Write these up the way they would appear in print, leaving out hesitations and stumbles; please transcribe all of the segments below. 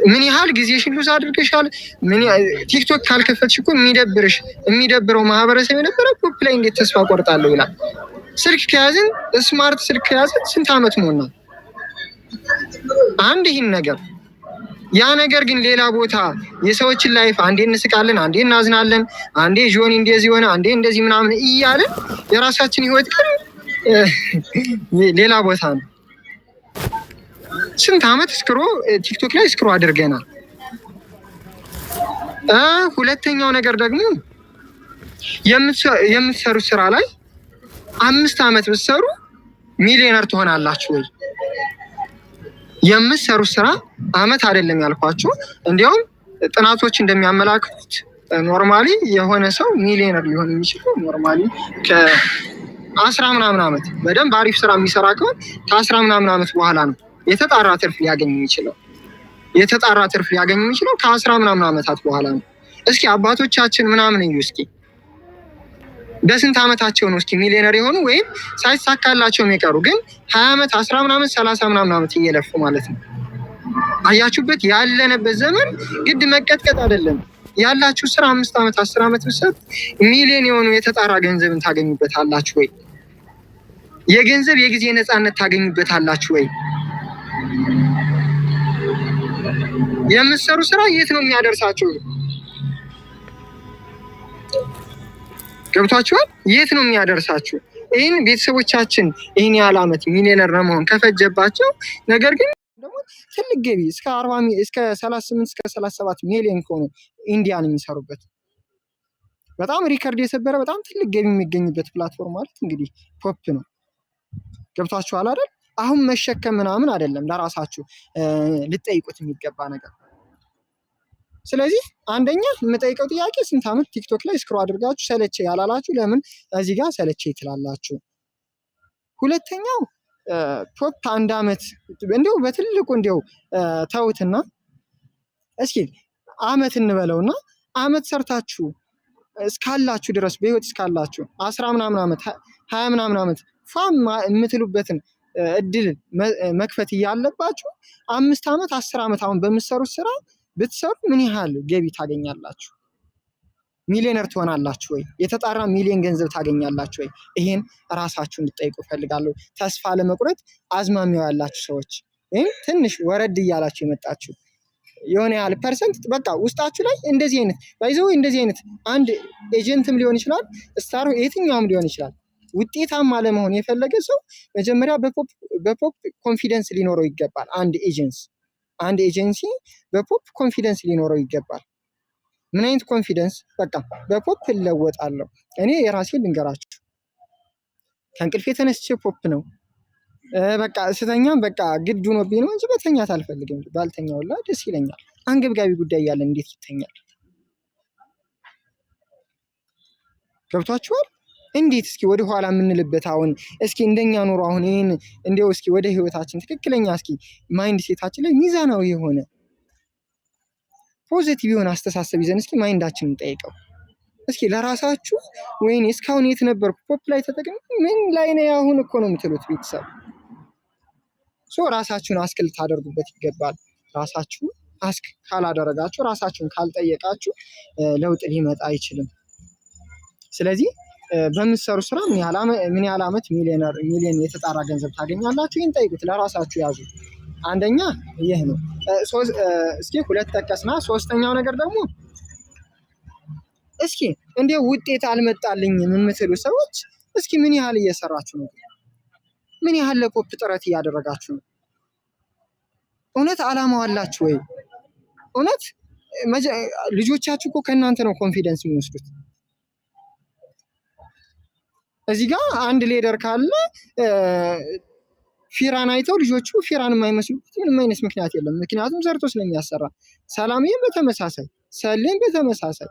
ምን ያህል ጊዜሽን ሉዝ አድርገሻል? ምን ቲክቶክ ካልከፈትሽ እኮ የሚደብረው ማህበረሰብ የነበረ ፖፕ ላይ እንዴት ተስፋ ቆርጣለሁ ይላል። ስልክ ከያዝን ስማርት ስልክ ከያዝን ስንት ዓመት ሞላ? አንድ ይህን ነገር ያ ነገር ግን ሌላ ቦታ የሰዎችን ላይፍ አንዴ እንስቃለን፣ አንዴ እናዝናለን፣ አንዴ ጆኒ እንደዚህ ሆነ፣ አንዴ እንደዚህ ምናምን እያለን የራሳችን ህይወት ግን ሌላ ቦታ ነው። ስንት ዓመት ቲክቶክ ላይ ስክሮ አድርገናል። ሁለተኛው ነገር ደግሞ የምትሰሩት ስራ ላይ 5 ዓመት ብትሰሩ ሚሊዮነር ትሆናላችሁ ወይ? የምትሰሩት ስራ አመት አይደለም ያልኳችሁ። እንዲያውም ጥናቶች እንደሚያመላክቱት ኖርማሊ የሆነ ሰው ሚሊዮነር ሊሆን የሚችለው ኖርማሊ ከ10 ምናምን ዓመት በደንብ አሪፍ ስራ የሚሰራ ከሆነ ከ10 ምናምን ዓመት በኋላ ነው የተጣራ ትርፍ ሊያገኝ የሚችለው። ከ10 ምናምን ዓመታት በኋላ ነው። እስኪ አባቶቻችን ምናምን እዩ እስኪ በስንት ዓመታቸው ነው እስኪ ሚሊዮነር የሆኑ ወይም ሳይሳካላቸው የሚቀሩ ግን 20 ዓመት 10 ምናምን 30 ምናምን ዓመት እየለፉ ማለት ነው። አያችሁበት? ያለንበት ዘመን ግድ መቀጥቀጥ አይደለም። ያላችሁ ስራ 5 ዓመት 10 ዓመት ብትሰሩ ሚሊዮን የሆኑ የተጣራ ገንዘብን ታገኙበታላችሁ ወይ? የገንዘብ የጊዜ ነፃነት ታገኙበታላችሁ ወይ? የምትሰሩ ስራ የት ነው የሚያደርሳችሁ? ገብቷችኋል? የት ነው የሚያደርሳችሁ? ይህን ቤተሰቦቻችን ይህን ያህል ዓመት ሚሊዮነር ለመሆን ከፈጀባቸው ነገር ግን ደግሞ ትልቅ ገቢ እስከ 38 እስከ 37 ሚሊዮን ከሆኑ ኢንዲያን የሚሰሩበት በጣም ሪከርድ የሰበረ በጣም ትልቅ ገቢ የሚገኝበት ፕላትፎርም ማለት እንግዲህ ፖፕ ነው። ገብቷችኋል አይደል? አሁን መሸከም ምናምን አይደለም፣ ለራሳችሁ ልጠይቁት የሚገባ ነገር። ስለዚህ አንደኛ የምጠይቀው ጥያቄ ስንት ዓመት ቲክቶክ ላይ ስክሮ አድርጋችሁ ሰለቼ ያላላችሁ ለምን እዚህ ጋር ሰለቼ ትላላችሁ? ሁለተኛው ፖፕ 1 ዓመት እንደው በትልቁ እንደው ተውትና እስኪ ዓመት እንበለውና ዓመት ሰርታችሁ እስካላችሁ ድረስ በህይወት እስካላችሁ 10 ምናምን ዓመት 20 ምናምን ዓመት ፋም የምትሉበትን እድል መክፈት እያለባችሁ 5 ዓመት 10 ዓመት አሁን በምትሰሩት ስራ ብትሰሩ ምን ያህል ገቢ ታገኛላችሁ? ሚሊዮነር ትሆናላችሁ ወይ? የተጣራ ሚሊዮን ገንዘብ ታገኛላችሁ ወይ? ይሄን ራሳችሁ እንድጠይቁ ፈልጋለሁ። ተስፋ ለመቁረጥ አዝማሚያው ያላችሁ ሰዎች ወይም ትንሽ ወረድ እያላችሁ የመጣችሁ የሆነ ያህል ፐርሰንት በቃ ውስጣችሁ ላይ እንደዚህ አይነት አንድ ኤጀንትም ሊሆን ይችላል፣ ስታር የትኛውም ሊሆን ይችላል። ውጤታማ ለመሆን የፈለገ ሰው መጀመሪያ በፖፕ ኮንፊደንስ ሊኖረው ይገባል። አንድ ኤጀንሲ በፖፕ ኮንፊደንስ ሊኖረው ይገባል። ምን አይነት ኮንፊደንስ? በቃ በፖፕ እለወጣለሁ። እኔ የራሴን ልንገራችሁ። ከእንቅልፍ የተነስቼ ፖፕ ነው በቃ ስተኛም በቃ ግድ ሆኖብኝ ነው እንጂ በተኛት አልፈልግም። ባልተኛው ሁላ ደስ ይለኛል። አንገብጋቢ ጉዳይ ያለ እንዴት ይተኛል? ገብቷችኋል? እንዴት እስኪ ወደ ኋላ የምንልበት አሁን እስኪ እንደኛ ኑሮ አሁን ይሄን እንደው እስኪ ወደ ህይወታችን ትክክለኛ እስኪ ማይንድ ሴታችን ላይ ሚዛናዊ የሆነ ፖዚቲቭ የሆነ አስተሳሰብ ይዘን እስኪ ማይንዳችንን ጠይቀው እስኪ ለራሳችሁ። ወይኔ እስካሁን የት ነበርኩ? ፖፕ ላይ ተጠቅሜ ምን ላይ ነው አሁን እኮ ነው የምትሉት ቤተሰብ። ራሳችሁን አስክ ልታደርጉበት ይገባል። ራሳችሁን አስክ ካላደረጋችሁ፣ ራሳችሁን ካልጠየቃችሁ ለውጥ ሊመጣ አይችልም። ስለዚህ በምትሰሩ ስራ ምን ያህል ዓመት ሚሊዮን የተጣራ ገንዘብ ታገኛላችሁ? ይህን ጠይቁት፣ ለራሳችሁ ያዙ። አንደኛ ይህ ነው። እስኪ 2 ጠቀስና፣ ሶስተኛው ነገር ደግሞ እስኪ እንዴው ውጤት አልመጣልኝም የምትሉ ሰዎች እስኪ ምን ያህል እየሰራችሁ ነው? ምን ያህል ለፖፕ ጥረት እያደረጋችሁ ነው? እውነት ዓላማው አላችሁ ወይ? እውነት ልጆቻችሁ እኮ ከእናንተ ነው ኮንፊደንስ የሚወስዱት። እዚህ ጋር አንድ ሌደር ካለ ፊራን አይተው ልጆቹ ፊራን የማይመስሉበት ምንም አይነት ምክንያት የለም። ምክንያቱም ዘርቶ ስለሚያሰራ። ሰላምዬም በተመሳሳይ፣ ሰሌም በተመሳሳይ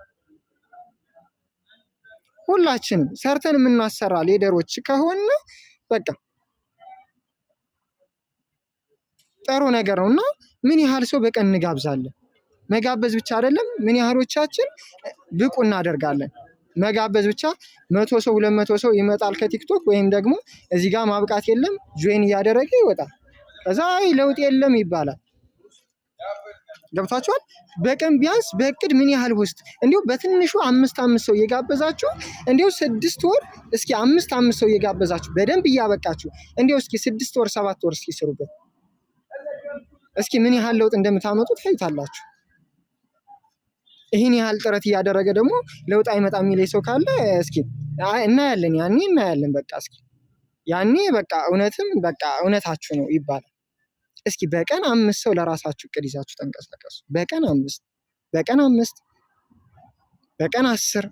ሁላችንም ሰርተን የምናሰራ ሌደሮች ከሆነ በቃ ጥሩ ነገር ነውና ምን ያህል ሰው በቀን እንጋብዛለን? መጋበዝ ብቻ አይደለም፣ ምን ያህሎቻችን ብቁ እናደርጋለን? መጋበዝ ብቻ 100 ሰው 200 ሰው ይመጣል ከቲክቶክ ወይም ደግሞ እዚህ ጋር ማብቃት የለም ጆይን እያደረገ ይወጣል። ከዛ ለውጥ የለም ይባላል። ገብታችኋል? በቀን ቢያንስ በእቅድ ምን ያህል ውስጥ እንዲሁ በትንሹ 5 ሰው እየጋበዛችሁ እንዲሁ 6 ወር እስኪ 5 ሰው እየጋበዛችሁ በደንብ እያበቃችሁ እንዲሁ እስኪ 6 ወር 7 ወር እስኪ ስሩበት። እስኪ ምን ያህል ለውጥ እንደምታመጡ ታዩታላችሁ። ይህን ያህል ጥረት እያደረገ ደግሞ ለውጥ አይመጣም የሚለኝ ሰው ካለ እስኪ እናያለን፣ ያኔ እናያለን። በቃ እስኪ ያኔ በቃ እውነትም በቃ እውነታችሁ ነው ይባላል። እስኪ በቀን 5 ሰው ለራሳችሁ እቅድ ይዛችሁ ተንቀሳቀሱ። በቀን 5 በቀን 10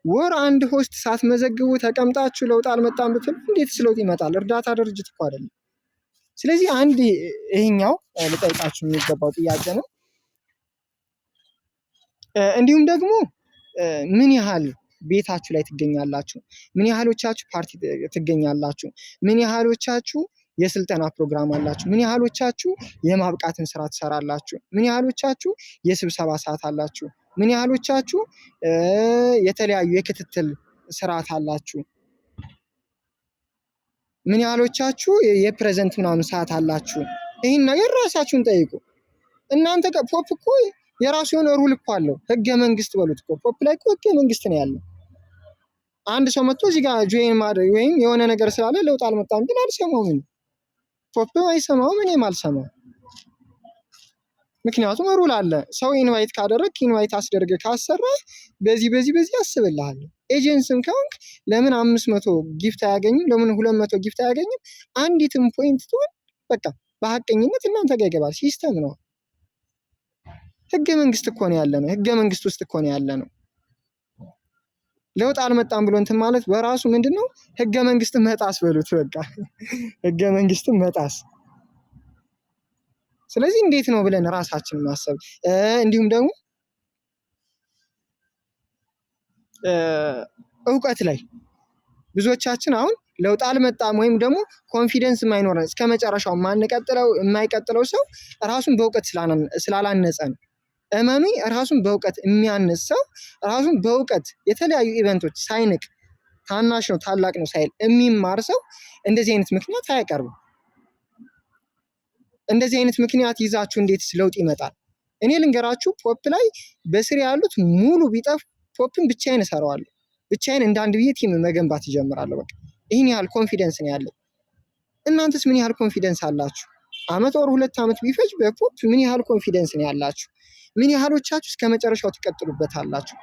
ወር አንድ ሆስት ሳትመዘግቡ ተቀምጣችሁ ለውጥ አልመጣም ብትሉ እንዴትስ ለውጥ ይመጣል? እርዳታ ድርጅት እኮ አይደለም። ስለዚህ አንድ ይሄኛው ልጠይቃችሁ የሚገባው ጥያቄ ነው። እንዲሁም ደግሞ ምን ያህል ቤታችሁ ላይ ትገኛላችሁ? ምን ያህሎቻችሁ ፓርቲ ትገኛላችሁ? ምን ያህሎቻችሁ የስልጠና ፕሮግራም አላችሁ? ምን ያህሎቻችሁ የማብቃትን ስራ ትሰራላችሁ? ምን ያህሎቻችሁ የስብሰባ ሰዓት አላችሁ? ምን ያህሎቻችሁ የተለያዩ የክትትል ስርዓት አላችሁ? ምን ያህሎቻችሁ የፕሬዘንት ምናምን ሰዓት አላችሁ? ይህን ነገር ራሳችሁን ጠይቁ። እናንተ ፖፕ እኮ የራሱ የሆነ ሩል እኮ አለው። ህገ መንግስት በሉት እኮ ፖፕ ላይ እኮ ህገ መንግስት ነው ያለው። አንድ ሰው መጥቶ እዚህ ጋር ጆይን ማድረግ ወይም የሆነ ነገር ስላለ ለውጥ አልመጣም ግን አልሰማውም። ፖፕ አይሰማውም፣ እኔም አልሰማውም። ምክንያቱም ሩል አለ። ሰው ኢንቫይት ካደረግ ኢንቫይት አስደርገ ካሰራ በዚህ አስብልሃለሁ። ኤጀንስም ከሆንክ ለምን 500 ጊፍት አያገኝም? ለምን 200 ጊፍት አያገኝም? አንዲትም ፖይንት ትሆን በቃ በሐቀኝነት እናንተ ጋር ይገባል። ሲስተም ነው። ህገ መንግስት እኮ ነው ያለ ነው። ህገ መንግስት ውስጥ እኮ ነው ያለ ነው። ለውጥ አልመጣም ብሎ እንትን ማለት በራሱ ምንድነው? ህገ መንግስት መጣስ በሉት በቃ ህገ መንግስት መጣስ። ስለዚህ እንዴት ነው ብለን ራሳችንን ማሰብ እንዲሁም ደግሞ እውቀት ላይ ብዙዎቻችን አሁን ለውጥ አልመጣም ወይም ደግሞ ኮንፊደንስ የማይኖረን እስከ መጨረሻው የማይቀጥለው ሰው ራሱን በእውቀት ስላላነጸ ነው። እመኑ፣ ራሱን በእውቀት የሚያንስ ሰው ራሱን በእውቀት የተለያዩ ኢቨንቶች ሳይንቅ ታናሽ ነው ታላቅ ነው ሳይል የሚማር ሰው እንደዚህ አይነት ምክንያት አያቀርብም። እንደዚህ አይነት ምክንያት ይዛችሁ እንዴትስ ለውጥ ይመጣል? እኔ ልንገራችሁ፣ ፖፕ ላይ በስር ያሉት ሙሉ ቢጠፉ ፖፕን ብቻዬን እሰራዋለሁ። ብቻዬን እንደ አንድ ብዬ ቲም መገንባት ይጀምራለሁ። በቃ ይህን ያህል ኮንፊደንስ ነው ያለኝ። እናንተስ ምን ያህል ኮንፊደንስ አላችሁ? አመት ወር 2 ዓመት ቢፈጅ በፖፕ ምን ያህል ኮንፊደንስ ነው ያላችሁ? ምን ያህሎቻችሁ እስከ መጨረሻው ትቀጥሉበታላችሁ?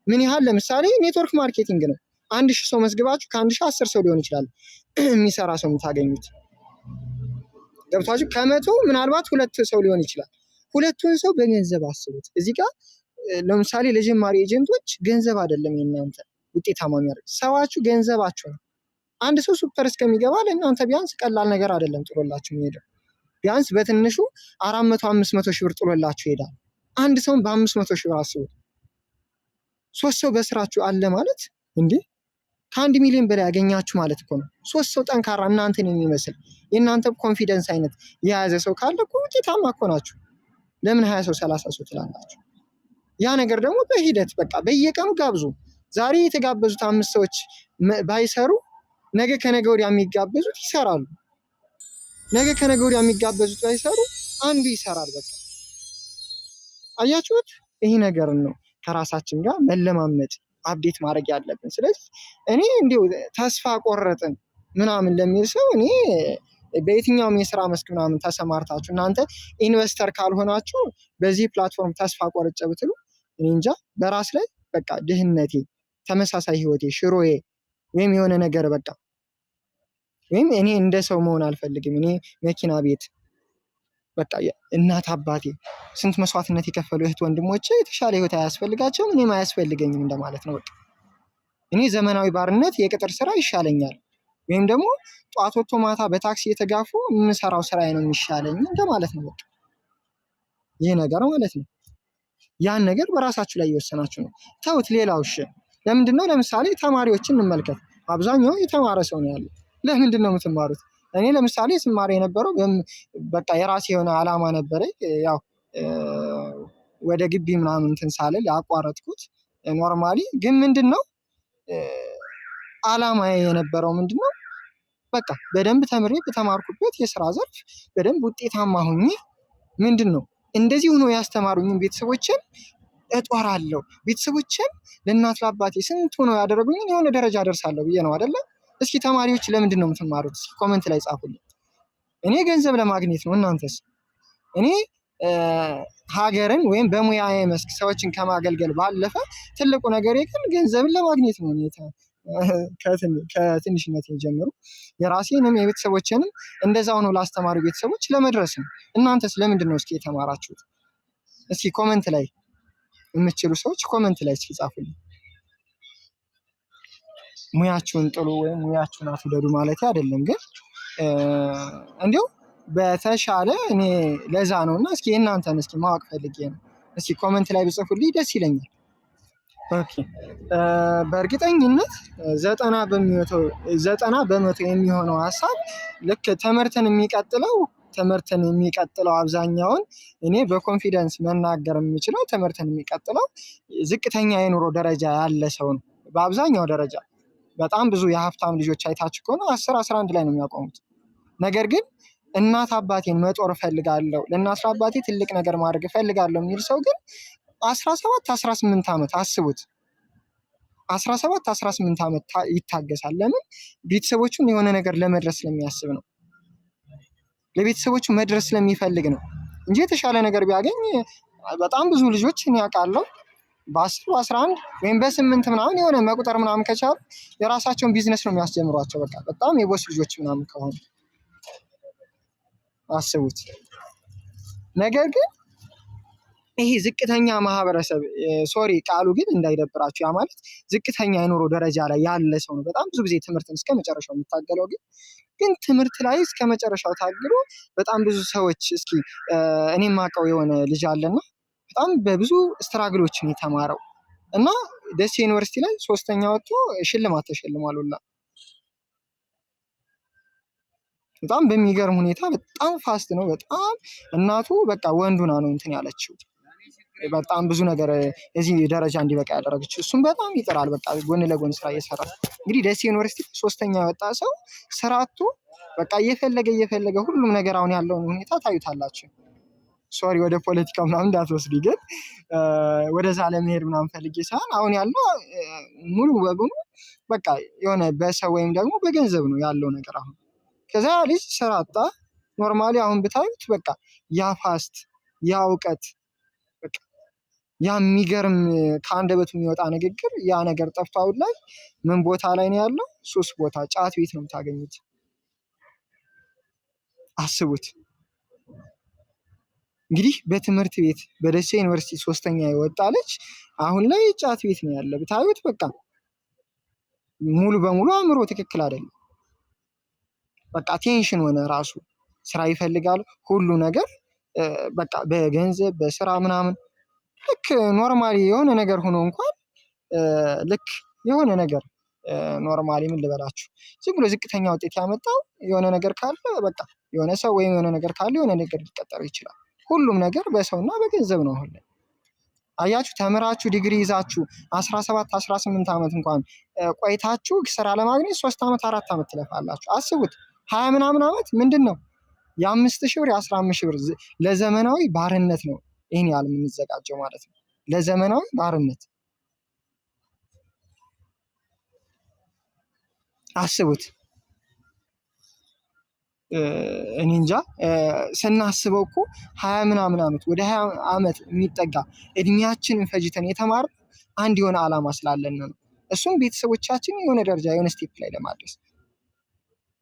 ምን ያህል ለምሳሌ ኔትወርክ ማርኬቲንግ ነው። 1000 ሰው መዝግባችሁ ከ1000 10 ሰው ሊሆን ይችላል የሚሰራ ሰው የምታገኙት። ገብታችሁ ከመቶ ምናልባት 2 ሰው ሊሆን ይችላል። 2ቱን ሰው በገንዘብ አስቡት። እዚህ ጋር ለምሳሌ ለጀማሪ ኤጀንቶች ገንዘብ አይደለም የእናንተ ውጤታማ የሚያደርግ ሰዋችሁ ገንዘባችሁ ነው። አንድ ሰው ሱፐር እስከሚገባ ለእናንተ ቢያንስ ቀላል ነገር አይደለም ጥሎላችሁ የሚሄደው። ቢያንስ በትንሹ 400-500 ሺህ ብር ጥሎላችሁ ይሄዳል። አንድ ሰውን በ500 ሺህ ብር አስቡት። 3 ሰው በስራችሁ አለ ማለት እንዴ ከ1 ሚሊዮን በላይ ያገኛችሁ ማለት እኮ ነው። 3 ሰው ጠንካራ እናንተን የሚመስል የእናንተ ኮንፊደንስ አይነት የያዘ ሰው ካለ እኮ ውጤታማ እኮ ናችሁ። ለምን 20 ሰው 30 ሰው ትላላችሁ? ያ ነገር ደግሞ በሂደት በቃ በየቀኑ ጋብዙ። ዛሬ የተጋበዙት 5 ሰዎች ባይሰሩ ነገ ከነገ ወዲያ የሚጋበዙት ይሰራሉ። ነገ ከነገ ወዲያ የሚጋበዙት ባይሰሩ አንዱ ይሰራል። በቃ አያችሁት? ይሄ ነገር ነው ከራሳችን ጋር መለማመድ አፕዴት ማድረግ ያለብን። ስለዚህ እኔ እንዲሁ ተስፋ ቆረጥን ምናምን ለሚል ሰው እኔ በየትኛውም የስራ መስክ ምናምን ተሰማርታችሁ እናንተ ኢንቨስተር ካልሆናችሁ በዚህ ፕላትፎርም ተስፋ ቆርጬ ብትሉ እኔ እንጃ በራስ ላይ በቃ ድህነቴ፣ ተመሳሳይ ህይወቴ፣ ሽሮዬ ወይም የሆነ ነገር በቃ ወይም እኔ እንደ ሰው መሆን አልፈልግም። እኔ መኪና ቤት በቃ እናት አባቴ ስንት መስዋዕትነት የከፈሉ እህት ወንድሞቼ የተሻለ ህይወት አያስፈልጋቸውም፣ እኔም አያስፈልገኝም እንደማለት ነው። በቃ እኔ ዘመናዊ ባርነት የቅጥር ስራ ይሻለኛል፣ ወይም ደግሞ ጠዋት ወጥቶ ማታ በታክሲ የተጋፉ የምሰራው ስራ ነው የሚሻለኝ እንደማለት ነው። በቃ ይህ ነገር ማለት ነው። ያን ነገር በራሳችሁ ላይ እየወሰናችሁ ነው። ተውት። ሌላው እሺ ለምንድን ነው ለምሳሌ ተማሪዎችን እንመልከት። አብዛኛው የተማረ ሰው ነው ያለው። ለምንድን ነው የምትማሩት? እኔ ለምሳሌ ስማር የነበረው በቃ የራሴ የሆነ አላማ ነበረ። ያው ወደ ግቢ ምናምን እንትን ሳልል ያቋረጥኩት ኖርማሊ። ግን ምንድነው አላማ የነበረው ምንድነው በቃ በደንብ ተምሬ በተማርኩበት የስራ ዘርፍ በደንብ ውጤታማ ሆኜ ምንድነው እንደዚህ ሆኖ ያስተማሩኝን ቤተሰቦችን እጦራለሁ። ቤተሰቦችን ለእናት ለአባቴ ስንት ሆኖ ያደረጉኝን የሆነ ደረጃ ደርሳለሁ ብዬ ነው አይደለ? እስኪ ተማሪዎች ለምንድን ነው የምትማሩት? እስኪ ኮመንት ላይ ጻፉልኝ። እኔ ገንዘብ ለማግኘት ነው። እናንተስ? እኔ ሀገርን ወይም በሙያዬ መስክ ሰዎችን ከማገልገል ባለፈ ትልቁ ነገር ግን ገንዘብን ለማግኘት ነው። ከትንሽነት ጀምሮ የራሴንም የቤተሰቦችንም እንደዛ ሆኖ ላስተማሩ ቤተሰቦች ለመድረስ ነው። እናንተስ ለምንድን ነው እስኪ የተማራችሁት? እስኪ ኮመንት ላይ የምትችሉ ሰዎች ኮመንት ላይ እስኪ ጻፉልኝ። ሙያችሁን ጥሉ ወይም ሙያችሁን አትውደዱ ማለት አይደለም፣ ግን እንዲሁ በተሻለ እኔ ለዛ ነው እና እስኪ እናንተን እስኪ ማወቅ ፈልጌ ነው። እስኪ ኮመንት ላይ ብጽፉልኝ ደስ ይለኛል። ኦኬ በእርግጠኝነት 90% የሚሆነው ሀሳብ ልክ ትምህርትን የሚቀጥለው አብዛኛውን እኔ በኮንፊደንስ መናገር የምችለው ትምህርትን የሚቀጥለው ዝቅተኛ የኑሮ ደረጃ ያለ ሰው ነው። በአብዛኛው ደረጃ በጣም ብዙ የሀብታም ልጆች አይታችሁ ከሆነ 10-11 ላይ ነው የሚያቆሙት። ነገር ግን እናት አባቴን መጦር እፈልጋለሁ፣ ለእናት አባቴ ትልቅ ነገር ማድረግ እፈልጋለሁ የሚል ሰው ግን 17-18 ዓመት አስቡት። 17-18 ዓመት ይታገሳል። ለምን? ቤተሰቦቹን የሆነ ነገር ለመድረስ ስለሚያስብ ነው። ለቤተሰቦቹ መድረስ ስለሚፈልግ ነው እንጂ የተሻለ ነገር ቢያገኝ በጣም ብዙ ልጆች እኔ አውቃለሁ በ10 በ11 ወይም በ8 ምናምን የሆነ መቁጠር ምናምን ከቻሉ የራሳቸውን ቢዝነስ ነው የሚያስጀምሯቸው። በቃ በጣም የቦስ ልጆች ምናምን ከሆኑ አስቡት። ነገር ግን ይሄ ዝቅተኛ ማህበረሰብ ሶሪ ቃሉ ግን እንዳይደብራችሁ፣ ያ ማለት ዝቅተኛ የኑሮ ደረጃ ላይ ያለ ሰው ነው በጣም ብዙ ጊዜ ትምህርትን እስከ መጨረሻው የሚታገለው። ግን ትምህርት ላይ እስከ መጨረሻው ታግሎ በጣም ብዙ ሰዎች እስኪ እኔ የማውቀው የሆነ ልጅ አለና በጣም በብዙ ስትራግሎችን የተማረው እና ደሴ ዩኒቨርሲቲ ላይ 3ኛ ወጥቶ ሽልማት ተሸልሟል ሁላ። በጣም በሚገርም ሁኔታ በጣም ፋስት ነው። በጣም እናቱ በቃ ወንዱና ነው እንትን ያለችው በጣም ብዙ ነገር እዚህ ደረጃ እንዲበቃ ያደረገችው። እሱም በጣም ይጥራል። በቃ ጎን ለጎን ስራ እየሰራ እንግዲህ ደሴ ዩኒቨርሲቲ 3ኛ የወጣ ሰው ስራ አጥቶ በቃ እየፈለገ ሁሉም ነገር አሁን ያለውን ሁኔታ ታዩታላችሁ። ሶሪ ወደ ፖለቲካ ምናምን እንዳትወስዱ፣ ግን ወደዛ ለመሄድ ምናምን ፈልጌ ሳይሆን አሁን ያለው ሙሉ በሙሉ በቃ የሆነ በሰው ወይም ደግሞ በገንዘብ ነው ያለው ነገር። አሁን ከዛ ልጅ ስራ አጣ። ኖርማሊ አሁን ብታዩት በቃ ያ ፋስት ያ እውቀት በቃ ያ የሚገርም ከአንደበቱ የሚወጣ ንግግር ያ ነገር ጠፍቶ አሁን ላይ ምን ቦታ ላይ ነው ያለው? ሱስ ቦታ፣ ጫት ቤት ነው የምታገኙት። አስቡት እንግዲህ በትምህርት ቤት በደሴ ዩኒቨርሲቲ 3ኛ የወጣ ልጅ አሁን ላይ ጫት ቤት ነው ያለ። ብታዩት በቃ ሙሉ በሙሉ አእምሮ ትክክል አይደለም። በቃ ቴንሽን ሆነ፣ ራሱ ስራ ይፈልጋል ሁሉ ነገር በቃ በገንዘብ በስራ ምናምን ልክ ኖርማሊ የሆነ ነገር ሆኖ እንኳን ልክ የሆነ ነገር ኖርማሊ ምን ልበላችሁ ዝም ብሎ ዝቅተኛ ውጤት ያመጣው የሆነ ነገር ካለ በቃ የሆነ ሰው ወይም የሆነ ነገር ካለ የሆነ ነገር ሊቀጠር ይችላል። ሁሉም ነገር በሰውና በገንዘብ ነው። አሁን ላይ አያችሁ፣ ተምራችሁ ዲግሪ ይዛችሁ 17-18 ዓመት እንኳን ቆይታችሁ ስራ ለማግኘት 3 ዓመት 4 ዓመት ትለፋላችሁ። አስቡት 20 ምናምን ዓመት ምንድን ነው የ5,000 ብር የ15,000 ብር ለዘመናዊ ባርነት ነው ይህን ያህል የምንዘጋጀው ማለት ነው። ለዘመናዊ ባርነት አስቡት። እኔ እንጃ ስናስበው እኮ 20 ምናምን ዓመት ወደ 20 ዓመት የሚጠጋ እድሜያችንን ፈጅተን የተማር አንድ የሆነ ዓላማ ስላለን ነው። እሱም ቤተሰቦቻችን የሆነ ደረጃ የሆነ ስቴፕ ላይ ለማድረስ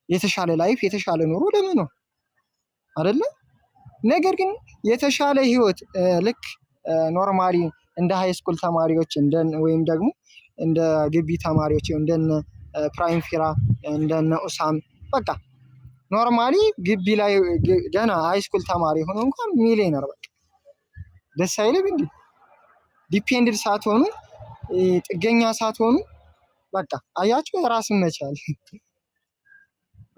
የተሻለ ላይፍ የተሻለ ኑሮ ለመኖር አይደለ? ነገር ግን የተሻለ ህይወት ልክ ኖርማሊ እንደ ሃይ ስኩል ተማሪዎች ወይም ደግሞ እንደ ግቢ ተማሪዎች እንደነ ፕራይም ፊራ እንደነ ኡሳም በቃ ኖርማሊ ግቢ ላይ ገና ሃይ ስኩል ተማሪ ሆኖ እንኳን ሚሊዮነር በቃ ደስ አይልም እንዴ? ዲፔንድድ ሳትሆኑ ጥገኛ ሳትሆኑ በቃ አያችሁ የራስን መቻል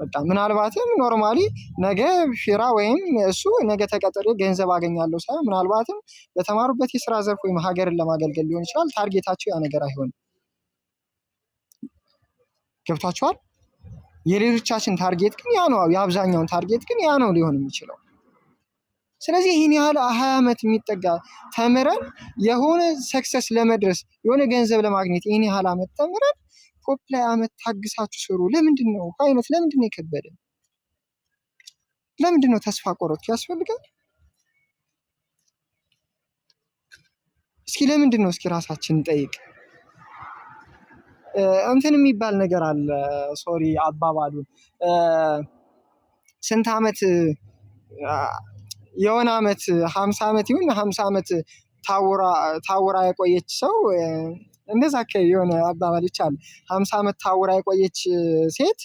በቃ ምናልባትም ኖርማሊ ነገ ፊራ ወይም እሱ ነገ ተቀጥሬ ገንዘብ አገኛለሁ ሳይሆን ምናልባትም በተማሩበት የስራ ዘርፍ ወይም ሀገርን ለማገልገል ሊሆን ይችላል። ታርጌታቸው ያ ነገር አይሆንም። ገብቷችኋል? የሌሎቻችን ታርጌት ግን ያ ነው። የአብዛኛውን ታርጌት ግን ያ ነው ሊሆን የሚችለው። ስለዚህ ይህን ያህል 20 ዓመት የሚጠጋ ተምረን የሆነ ሰክሰስ ለመድረስ የሆነ ገንዘብ ለማግኘት ይህን ያህል ዓመት ተምረን ፖፕ ላይ ዓመት ታግሳችሁ ስሩ። ለምንድን ነው አይነት ለምንድን ነው የከበደን? ለምንድን ነው ተስፋ ቆረጡ ያስፈልጋል? እስኪ ለምንድን ነው እስኪ ራሳችንን ጠይቅ። እንትን የሚባል ነገር አለ። ሶሪ አባባሉ ስንት ዓመት የሆነ ዓመት 50 ዓመት ይሁን 50 ዓመት ታውራ የቆየች ሰው እንደዛ አካባቢ የሆነ አባባል ይቻላል። 50 ዓመት ታውራ የቆየች ሴት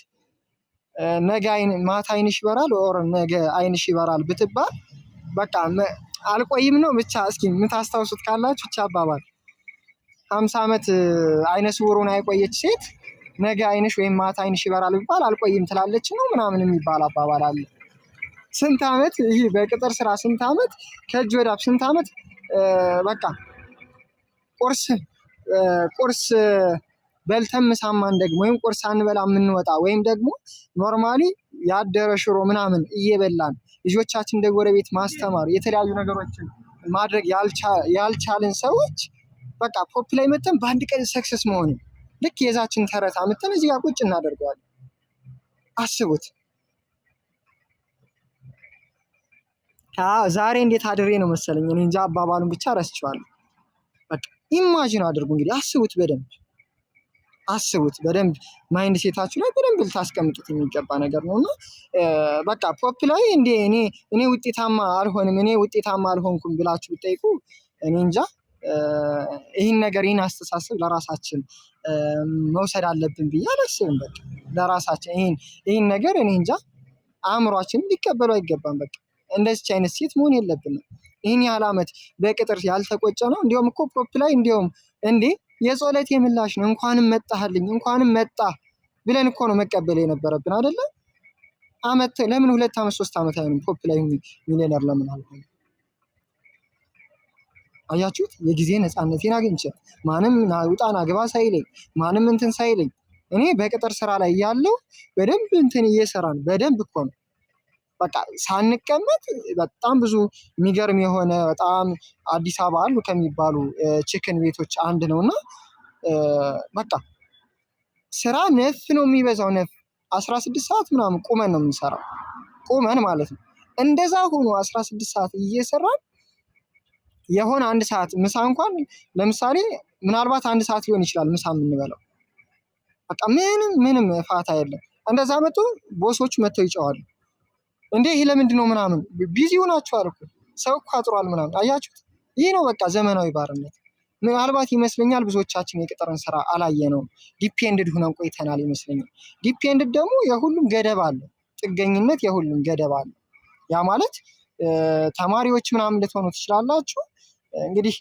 ነገ ማታ አይንሽ ይበራል ኦር ነገ አይንሽ ይበራል ብትባል በቃ አልቆይም ነው ብቻ። እስኪ የምታስታውሱት ካላችሁ ብቻ አባባል 50 ዓመት አይነ ስውሩን የቆየች ሴት ነገ አይንሽ ወይም ማታ አይንሽ ይበራል ቢባል አልቆይም ትላለች ነው ምናምን የሚባል አባባል አለ። ስንት ዓመት ይህ በቅጥር ስራ ስንት ዓመት ከእጅ ወዳፍ ስንት ዓመት በቃ ቁርስ በልተን ምሳማን ደግሞ ወይም ቁርስ አንበላ የምንወጣ ወይም ደግሞ ኖርማሊ ያደረ ሽሮ ምናምን እየበላን ልጆቻችን እንደ ጎረቤት ማስተማር የተለያዩ ነገሮችን ማድረግ ያልቻልን ሰዎች በቃ ፖፕ ላይ መተን በአንድ ቀን ሰክሰስ መሆን ልክ የዛችን ተረት አምጥተን እዚህ ጋር ቁጭ እናደርገዋለን። አስቡት። ዛሬ እንዴት አድሬ ነው መሰለኝ እኔ እንጃ አባባሉን ብቻ ረስቼዋለሁ። በቃ ኢማጂን አድርጉ እንግዲህ አስቡት በደንብ ማይንድ ሴታችሁ ላይ በደንብ ልታስቀምጡት የሚገባ ነገር ነው። እና በቃ ፖፕ ላይ እኔ ውጤታማ አልሆንኩም ብላችሁ ብትጠይቁ እኔ እንጃ ይህን አስተሳሰብ ለራሳችን መውሰድ አለብን ብዬ አላስብም። በቃ ለራሳችን ይህን ነገር እኔ እንጃ አእምሯችንን ሊቀበሉ አይገባም። በቃ እንደዚህ አይነት ሴት መሆን የለብንም። ይህን ያህል ዓመት በቅጥር ያልተቆጨ ነው። እንዲሁም እኮ ፖፕ ላይ እንዲሁም የጸሎት የምላሽ ነው እንኳንም መጣህልኝ እንኳንም መጣ ብለን እኮ ነው መቀበል የነበረብን አይደለ? ለምን 2 ዓመት 3 ዓመት አይሆንም ፖፕ ላይ ሚሊዮነር ለምን አልሆነ? አያችሁት? የጊዜ ነፃነቴን አግኝቼ ማንም ውጣና ግባ ሳይለኝ ማንም እንትን ሳይለኝ እኔ በቅጥር ስራ ላይ ያለው በደንብ እንትን እየሰራን በደንብ እኮ ነው በቃ ሳንቀመጥ በጣም ብዙ የሚገርም የሆነ በጣም አዲስ አበባ አሉ ከሚባሉ ቺክን ቤቶች አንድ ነው። እና በቃ ስራ ነፍ ነው የሚበዛው። ነፍ 16 ሰዓት ምናምን ቁመን ነው የምንሰራው። ቁመን ማለት ነው። እንደዛ ሆኖ 16 ሰዓት እየሰራን የሆነ 1 ሰዓት ምሳ እንኳን ለምሳሌ ምናልባት 1 ሰዓት ሊሆን ይችላል ምሳ የምንበላው። በቃ ምንም ፋታ የለም። እንደዛ መጡ ቦሶች መጥተው ይጨዋሉ። እንዴ ይሄ ለምንድን ነው ምናምን ቢዚ ሆናችኋል እኮ ሰው እኮ አጥሯል ምናምን። አያችሁት? ይህ ነው በቃ ዘመናዊ ባርነት። ምናልባት ይመስለኛል ብዙዎቻችን የቅጥርን ስራ አላየነውም። ዲፔንድድ ሆነን ቆይተናል ይመስለኛል። ዲፔንድድ ደግሞ የሁሉም ገደብ አለው። ጥገኝነት የሁሉም ገደብ አለው። ያ ማለት ተማሪዎች ምናምን ልትሆኑ ትችላላችሁ። እንግዲህ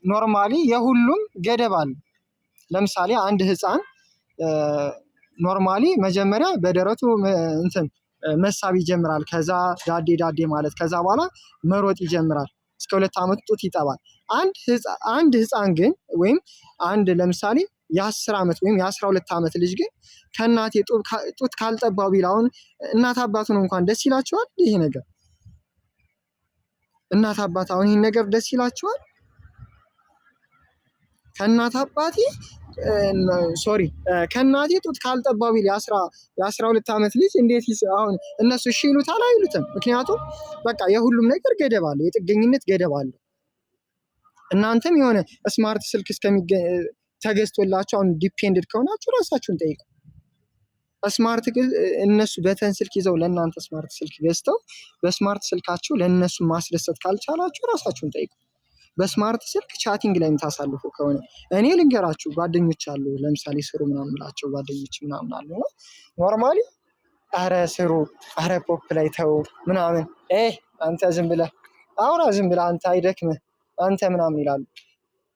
ኖርማሊ የሁሉም ገደብ አለው። ለምሳሌ አንድ ህፃን ኖርማሊ መጀመሪያ በደረቱ እንትን መሳብ ይጀምራል። ከዛ ዳዴ ማለት ከዛ በኋላ መሮጥ ይጀምራል። እስከ 2 ዓመት ጡት ይጠባል። አንድ ህፃን ግን ወይም ለምሳሌ የ10 ዓመት ወይም የ12 ዓመት ልጅ ግን ከእናቴ ጡት ካልጠባው ቢል አሁን እናት አባቱን እንኳን ደስ ይላቸዋል? ይሄ ነገር እናት አባት አሁን ይሄን ነገር ደስ ይላቸዋል? ከእናቴ ጡት ካልጠባው ቢል የ12 ዓመት ልጅ እንዴት አሁን እነሱ እሺ ይሉታል? አይሉትም። ምክንያቱም በቃ የሁሉም ነገር ገደብ አለው። የጥገኝነት ገደብ አለው። እናንተም የሆነ ስማርት ስልክ ተገዝቶላችሁ አሁን ዲፔንድድ ከሆናችሁ ራሳችሁን ጠይቁ። ስማርት እነሱ በተን ስልክ ይዘው ለእናንተ ስማርት ስልክ ገዝተው በስማርት ስልካችሁ ለእነሱ ማስደሰት ካልቻላችሁ ራሳችሁን ጠይቁ። በስማርት ስልክ ቻቲንግ ላይ የምታሳልፉ ከሆነ እኔ ልንገራችሁ፣ ጓደኞች አሉ ለምሳሌ ስሩ ምናምን ብላቸው ጓደኞች ምናምን አሉ ነው ኖርማሊ አረ ስሩ፣ አረ ፖፕ ላይ ተው ምናምን አንተ ዝም ብለህ አውራ፣ ዝም ብለህ አንተ አይደክምህ አንተ ምናምን ይላሉ።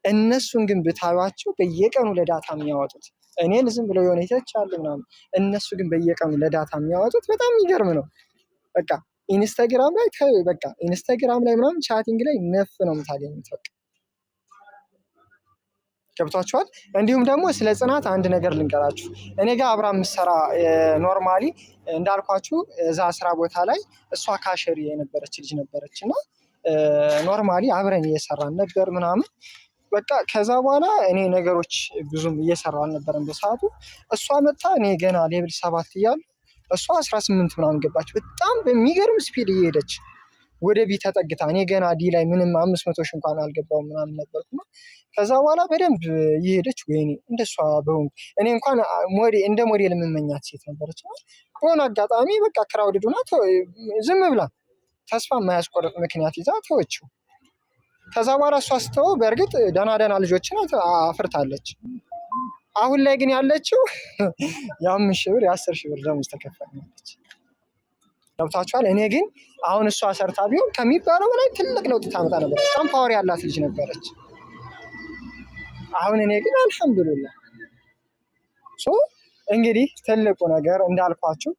እነሱን ግን ብታዩዋቸው በየቀኑ ለዳታ የሚያወጡት እኔን ዝም ብለው የሆነ ይተቻሉ ምናምን፣ እነሱ ግን በየቀኑ ለዳታ የሚያወጡት በጣም የሚገርም ነው። በቃ ኢንስታግራም ላይ ምናምን ቻቲንግ ላይ ነፍ ነው የምታገኙት። በቃ ገብቷችኋል? እንዲሁም ደግሞ ስለ ጽናት አንድ ነገር ልንገራችሁ። እኔ ጋር አብራ የምትሰራ ኖርማሊ እንዳልኳችሁ እዛ ስራ ቦታ ላይ እሷ ካሸሪ የነበረች ልጅ ነበረች እና ኖርማሊ አብረን እየሰራን ነበር ምናምን በቃ ከዛ በኋላ እኔ ነገሮች ብዙም እየሰራሁ አልነበረም በሰዓቱ። እሷ መጣ እኔ ገና ሌብል 7 እያለሁ እሷ 18 ምናምን ገባች። በጣም በሚገርም ስፒድ እየሄደች ወደ ቢ ተጠግታ እኔ ገና ዲ ላይ ምንም 500 ሺህ እንኳን አልገባውም ምናምን ነበርኩና ከዛ በኋላ በደንብ እየሄደች ወይኔ እንደሷ በሆንኩ እኔ እንኳን እንደ ሞዴል የምመኛት ሴት ነበረች። በሆነ አጋጣሚ በቃ ክራውድድ ሆና ዝም ብላ ተስፋ የማያስቆርጥ ምክንያት ይዛ ተወችው። ከዛ በኋላ እሷ ስትተወው በእርግጥ ደህና ልጆችን አፍርታለች። አሁን ላይ ግን ያለችው የ5 ሺህ ብር የ10 ሺህ ብር ደሞዝ ተከፋያለች። ገብታችኋል? እኔ ግን አሁን እሷ ሰርታ ቢሆን ከሚባለው በላይ ትልቅ ለውጥ ታመጣ ነበር። በጣም ፓወር ያላት ልጅ ነበረች። አሁን እኔ ግን አልሐምዱሊላህ እንግዲህ ትልቁ ነገር እንዳልኳችሁ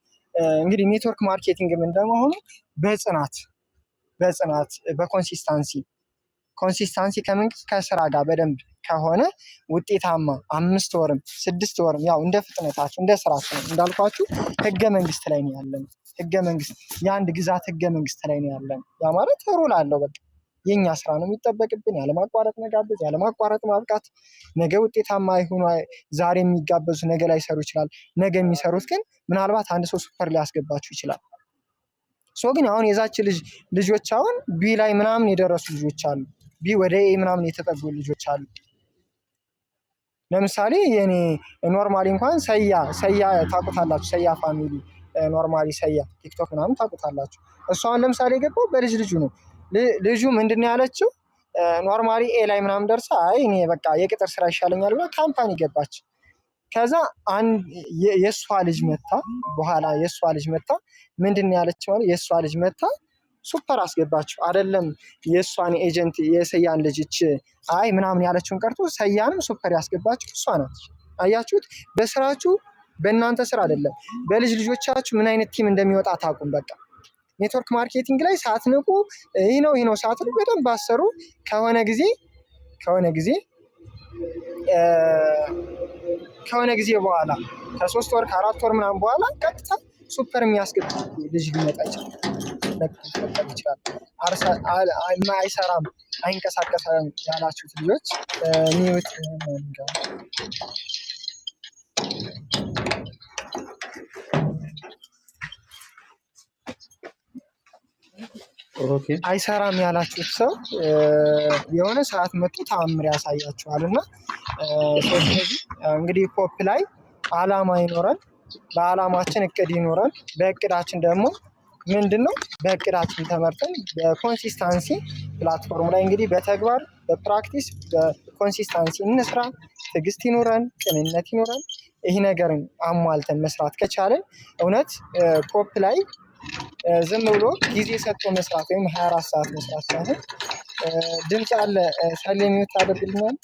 እንግዲህ ኔትወርክ ማርኬቲንግ እንደመሆኑ በጽናት ኮንሲስታንሲ ከስራ ጋር በደንብ ከሆነ ውጤታማ 5 ወርም 6 ወርም ያው እንደ ፍጥነታችሁ እንደ ስራችሁ ነው። እንዳልኳችሁ ህገ መንግስት ላይ ነው ያለን። ህገ መንግስት የአንድ ግዛት ህገ መንግስት ላይ ነው ያለን። ያ ማለት ሩል አለው። በቃ የኛ ስራ ነው የሚጠበቅብን። ያለማቋረጥ መጋበዝ፣ ያለማቋረጥ ማብቃት። ነገ ውጤታማ ይሁኑ ዛሬ የሚጋበዙ ነገ ላይ ሰሩ ይችላል። ነገ የሚሰሩት ግን ምናልባት አንድ ሰው ሱፐር ሊያስገባችሁ ይችላል። ግን አሁን የዛች ልጆች አሁን ቢ ላይ ምናምን የደረሱ ልጆች አሉ። ቢ ወደ ኤ ምናምን የተጠጉ ልጆች አሉ። ለምሳሌ የኔ ኖርማሊ እንኳን ሰያ ታውቁታላችሁ። ሰያ ፋሚሊ ኖርማሊ ሰያ ቲክቶክ ምናምን ታውቁታላችሁ። እሱ አሁን ለምሳሌ የገባው በልጁ ነው። ልጁ ምንድን ነው ያለችው? ኖርማሊ ኤ ላይ ምናምን ደርሳ አይ እኔ በቃ የቅጥር ስራ ይሻለኛል ብላ ካምፓኒ ገባች። ከዛ የእሷ ልጅ መታ ምንድን ነው ያለች ማለት የእሷ ልጅ መታ ሱፐር አስገባችሁ አይደለም። የእሷን ኤጀንት የሰያን ልጅች አይ ምናምን ያለችውን ቀርቶ ሰያንም ሱፐር ያስገባችሁ እሷ ናት። አያችሁት? በስራችሁ በእናንተ ስራ አይደለም በልጆቻችሁ ምን አይነት ቲም እንደሚወጣ ታውቁም። በቃ ኔትወርክ ማርኬቲንግ ላይ ሳትንቁ ይህ ነው ሳትሉ በደንብ አሰሩ። ከሆነ ጊዜ በኋላ ከ3 ወር ከ4 ወር ምናምን በኋላ ቀጥታ ሱፐር የሚያስገባ ልጅ ሊመጣ ይችላል። አይሰራም አይንቀሳቀስም ያላችሁት ልጆች ሚውት አይሰራም ያላችሁት ሰው የሆነ ሰዓት መጥቶ ተአምር ያሳያችኋል። እና ስለዚህ እንግዲህ ፖፕ ላይ አላማ ይኖራል። በአላማችን እቅድ ይኖራል። በእቅዳችን ደግሞ ምንድነው? በእቅዳችን ተመርተን በኮንሲስታንሲ ፕላትፎርም ላይ እንግዲህ በተግባር በፕራክቲስ በኮንሲስታንሲ እንስራ። ትዕግስት ይኖረን፣ ቅንነት ይኖረን። ይህ ነገርን አሟልተን መስራት ከቻለን እውነት ፖፕ ላይ ዝም ብሎ ጊዜ ሰጥቶ መስራት ወይም 24 ሰዓት መስራት ሳይሆን ድምፅ አለ። ሰሌ ሚውት አድርግልኛል።